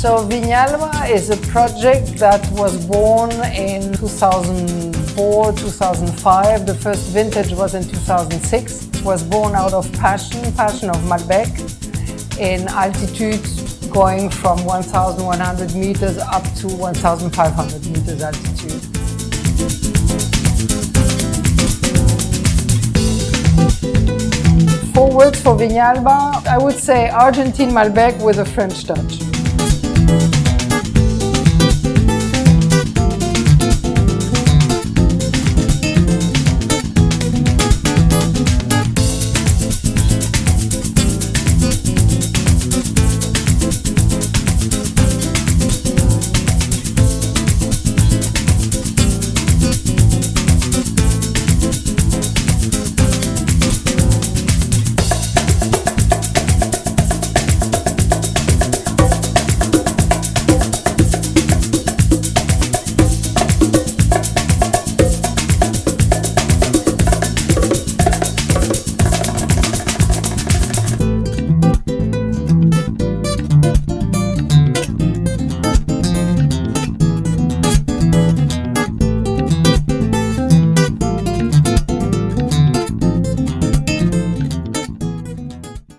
So Viñalba is a project that was born in 2004, 2005. The first vintage was in 2006. It was born out of passion of Malbecs, in altitude going from 1,100 meters up to 1,500 meters altitude. Four words for Viñalba, I would say Argentine Malbec with a French touch.